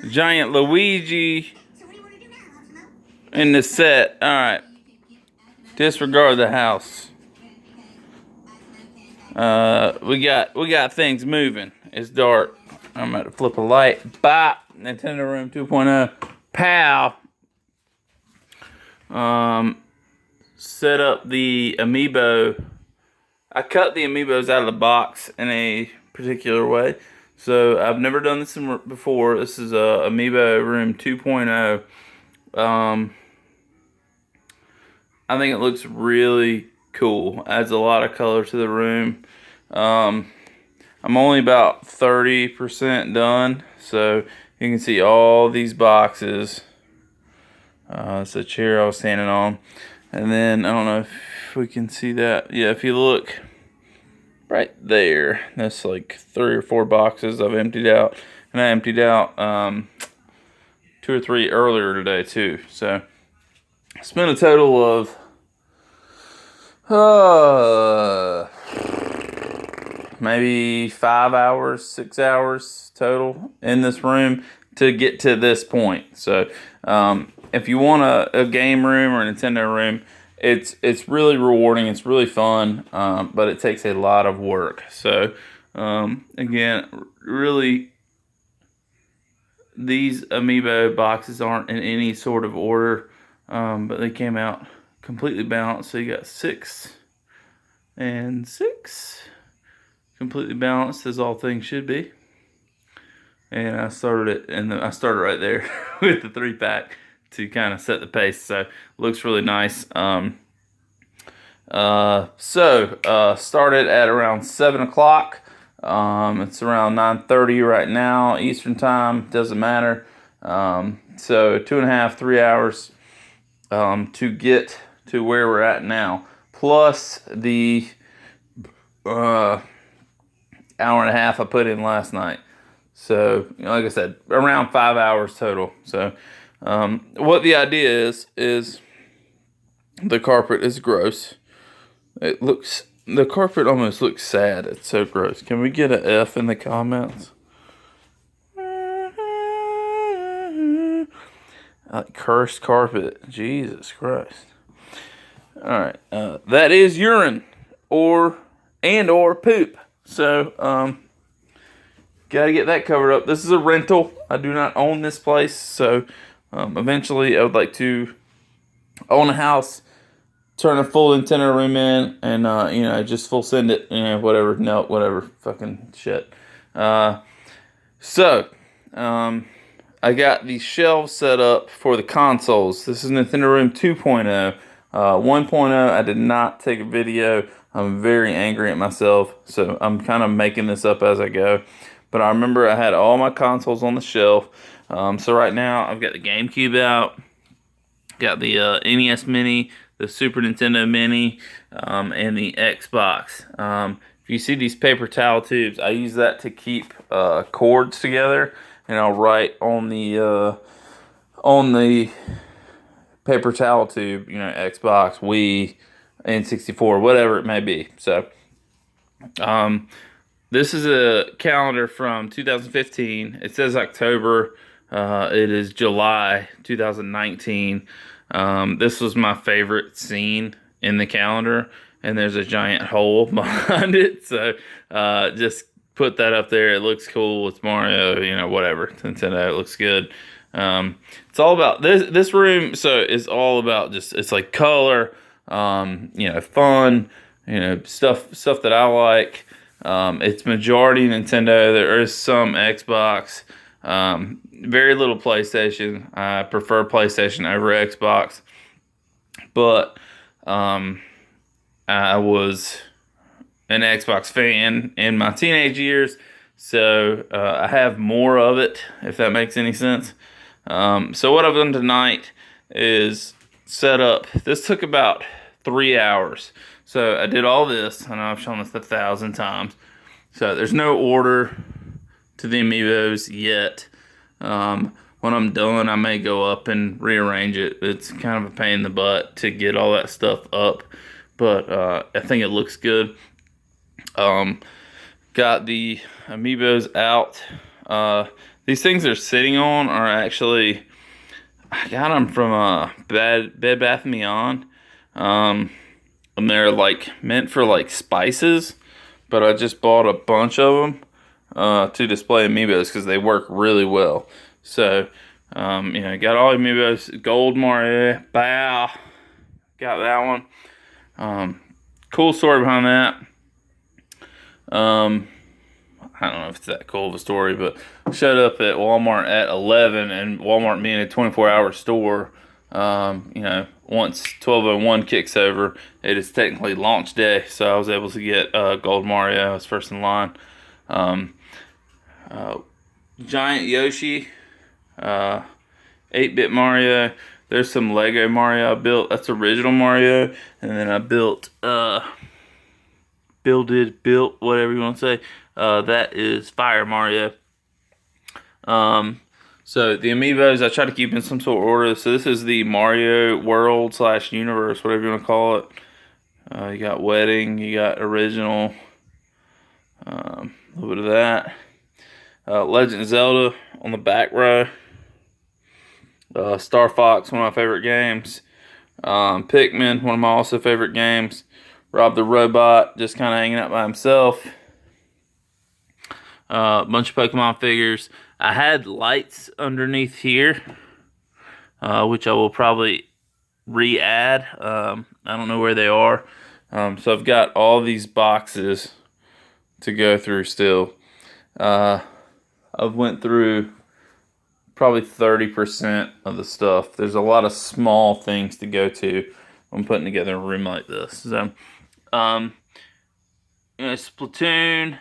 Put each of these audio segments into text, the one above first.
giant Luigi in the set. All right. Disregard the house. We got things moving. It's dark. I'm about to flip a light. Bop. Nintendo Room 2.0. Pow. Set up the amiibo. I cut the amiibos out of the box in a particular way. So I've never done this before. This is a amiibo room 2.0. I think it looks really cool. Adds a lot of color to the room. I'm only about 30% done, so you can see all these boxes. It's a chair I was standing on. And then, I don't know if we can see that. Yeah, if you look right there, that's like 3 or 4 boxes I've emptied out. And I emptied out 2 or 3 earlier today too. So, I spent a total of maybe 5 hours, 6 hours total in this room to get to this point. So, if you want a game room or a Nintendo room, it's really rewarding. It's really fun, but it takes a lot of work. So, again, really, these amiibo boxes aren't in any sort of order, but they came out completely balanced. So you got 6 and 6, completely balanced as all things should be. And I started it, and I started right there with the 3-pack to kind of set the pace. So looks really nice. Started at around 7 o'clock. It's around 9:30 right now, Eastern time. Doesn't matter. So 2.5, 3 hours to get to where we're at now, plus the hour and a half I put in last night. So, like I said, around 5 hours total. So, what the idea is the carpet is gross. The carpet almost looks sad. It's so gross. Can we get an F in the comments? Cursed carpet. Jesus Christ. Alright, that is urine or poop. So, gotta get that covered up. This is a rental. I do not own this place, so eventually I would like to own a house, turn a full Nintendo room in, and just full send it, whatever fucking shit. I got the shelves set up for the consoles. This is Nintendo Room 2.0. 1.0, I did not take a video. I'm very angry at myself, so I'm kind of making this up as I go. But I remember I had all my consoles on the shelf. So right now, I've got the GameCube out, got the NES Mini, the Super Nintendo Mini, and the Xbox. If you see these paper towel tubes, I use that to keep cords together, and I'll write on the paper towel tube, Xbox, Wii, N64, whatever it may be. So, this is a calendar from 2015. It says October. It is July 2019. This was my favorite scene in the calendar, and there's a giant hole behind it. So, just put that up there. It looks cool. It's Mario, whatever. It's Nintendo. It looks good. It's all about this room. So it's all about it's like color, fun, stuff that I like. It's majority Nintendo. There is some Xbox, very little PlayStation. I prefer PlayStation over Xbox, but I was an Xbox fan in my teenage years, so I have more of it, if that makes any sense. So what I've done tonight is set up. This took about 3 hours. So I did all this. I know I've shown this 1,000 times. So there's no order to the amiibos yet. When I'm done, I may go up and rearrange it. It's kind of a pain in the butt to get all that stuff up, but I think it looks good. Got the amiibos out. These things they're sitting on are actually, I got them from Bed Bath & Beyond. And they're like meant for like spices, but I just bought a bunch of them to display amiibos because they work really well. So, got all amiibos. Gold Mario, Bow, got that one. Cool story behind that. I don't know if it's that cool of a story, but showed up at Walmart at 11, and Walmart being a 24-hour store, once 12:01 kicks over, it is technically launch day, so I was able to get Gold Mario. I was first in line. Giant Yoshi, 8-bit Mario. There's some Lego Mario I built. That's original Mario, and then I built, whatever you want to say. That is Fire Mario. So the amiibos, I try to keep in some sort of order. So this is the Mario World / Universe, whatever you want to call it. You got Wedding, you got Original, a little bit of that. Legend of Zelda on the back row. Star Fox, one of my favorite games. Pikmin, one of my also favorite games. Rob the Robot, just kind of hanging out by himself. A bunch of Pokemon figures. I had lights underneath here, which I will probably re-add. I don't know where they are. So I've got all these boxes to go through still. I've went through probably 30% of the stuff. There's a lot of small things to go to when putting together a room like this. So, Splatoon,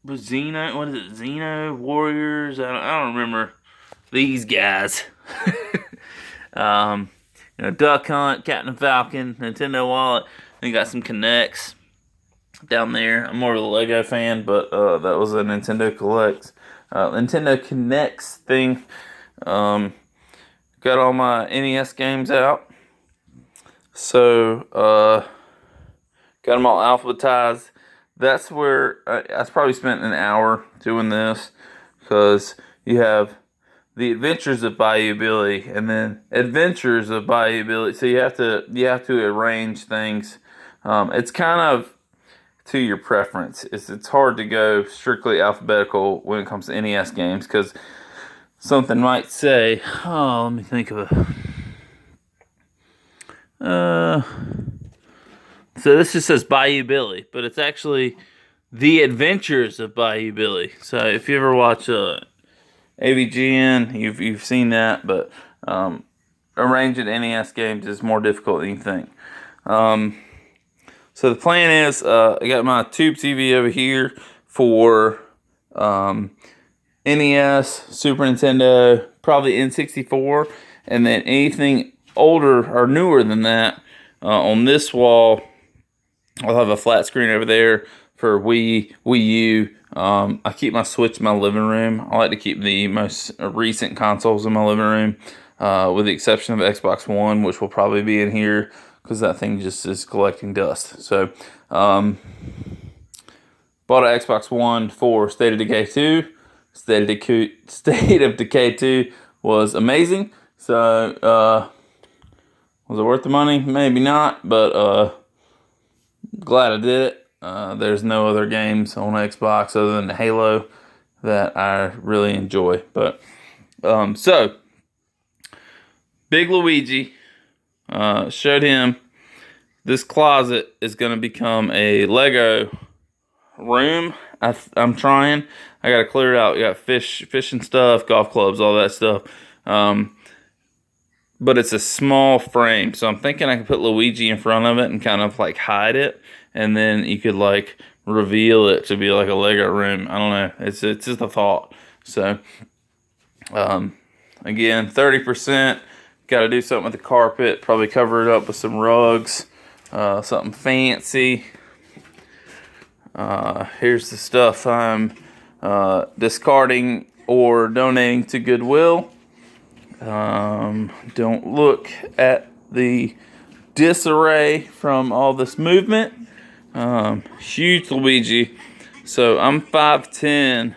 Xeno, what is it? Xeno Warriors? I don't remember these guys. Duck Hunt, Captain Falcon, Nintendo Wallet. Then got some Connects down there. I'm more of a Lego fan, but that was a Nintendo Nintendo Connects thing. Got all my NES games out. So, got them all alphabetized. That's where I probably spent an hour doing this, because you have the Adventures of Bayou Billy and then Adventures of Bayou Billy. So you have to arrange things. It's kind of to your preference. It's hard to go strictly alphabetical when it comes to NES games, because something might say, let me think of so this just says Bayou Billy, but it's actually The Adventures of Bayou Billy. So if you ever watch AVGN, you've seen that, but arranging NES games is more difficult than you think. So the plan is, I got my tube TV over here for NES, Super Nintendo, probably N64, and then anything older or newer than that on this wall. I'll have a flat screen over there for Wii U. I keep my Switch in my living room. I like to keep the most recent consoles in my living room, with the exception of Xbox One, which will probably be in here because that thing just is collecting dust. So, bought an Xbox One for State of Decay 2. State of Decay 2 was amazing. So, was it worth the money? Maybe not, but glad I did it. There's no other games on Xbox other than Halo that I really enjoy. But so Big Luigi, showed him this closet is going to become a Lego room. I'm trying. I got to clear it out. We got fishing stuff, golf clubs, all that stuff. But it's a small frame, so I'm thinking I can put Luigi in front of it and kind of like hide it, and then you could like reveal it to be like a Lego room. I don't know. It's just a thought. So, again, 30%. Got to do something with the carpet. Probably cover it up with some rugs, something fancy. Here's the stuff I'm discarding or donating to Goodwill. Don't look at the disarray from all this movement. Huge Luigi. So I'm 5'10".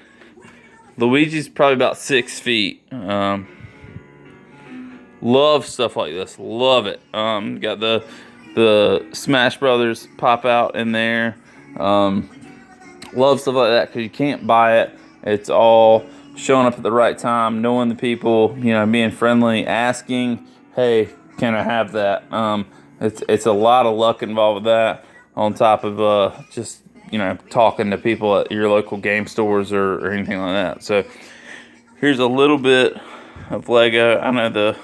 Luigi's probably about 6 feet. Love stuff like this. Love it. Got the Smash Brothers pop out in there. Love stuff like that because you can't buy it. It's all showing up at the right time, knowing the people, being friendly, asking, hey, can I have that? It's a lot of luck involved with that, on top of just talking to people at your local game stores or anything like that. So here's a little bit of Lego. I know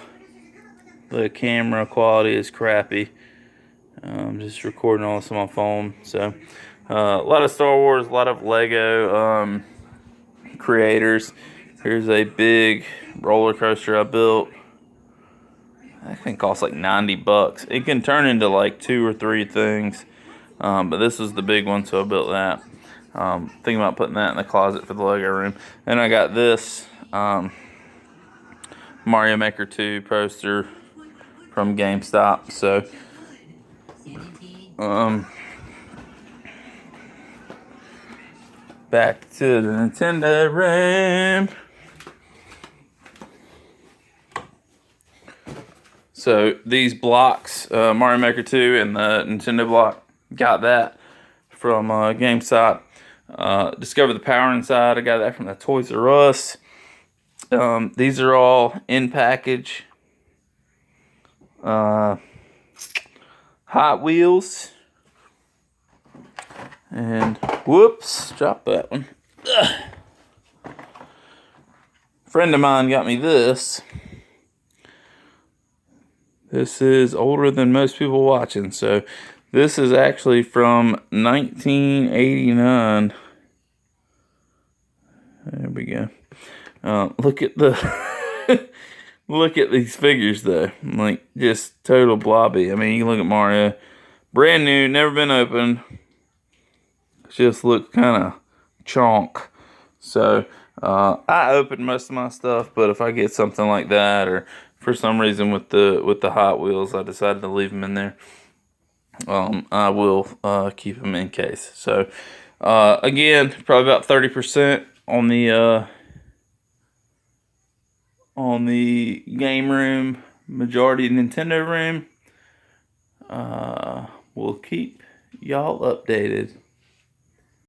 the camera quality is crappy. I'm just recording all this on my phone. So a lot of Star Wars, a lot of Lego creators. Here's a big roller coaster I built. I think costs like $90. It can turn into like 2 or 3 things, but this is the big one, so I built that. Thinking about putting that in the closet for the Lego room. Then I got this Mario Maker 2 poster from GameStop. So back to the Nintendo room. So these blocks, Mario Maker 2 and the Nintendo block, got that from GameStop. Discovered the power inside. I got that from the Toys R Us. These are all in package. Hot Wheels. And whoops, dropped that one. Ugh. Friend of mine got me this. This is older than most people watching, so this is actually from 1989. There we go. Look at the look at these figures though, like just total blobby. I mean, you can look at Mario, brand new, never been opened. Just look kind of chonk. So I open most of my stuff, but if I get something like that, or for some reason with the Hot Wheels, I decided to leave them in there. I will keep them in case. So again, probably about 30% on the game room, majority Nintendo room. We'll keep y'all updated.